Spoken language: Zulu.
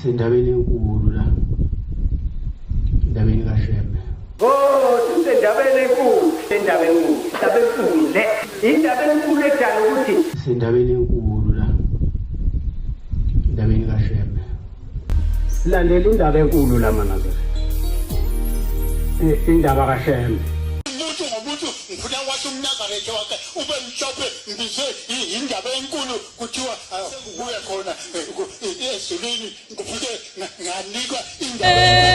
Sendabeni enkulu la. Indabeni kaShembe. Oh, sendabeni enkulu, indaba enkulu le. Indaba enkulu edala ukuthi Sendabeni enkulu la. Indabeni kaShembe. silandele indaba enkulu la manazwe. Indaba kaShembe. Umuntu ngomuntu ngifuna wathi umNazaretha wakhe ube mhlophe ngize indaba enkulu kuthiwa kubuye khona ezulwini ngifike nganikwa indaba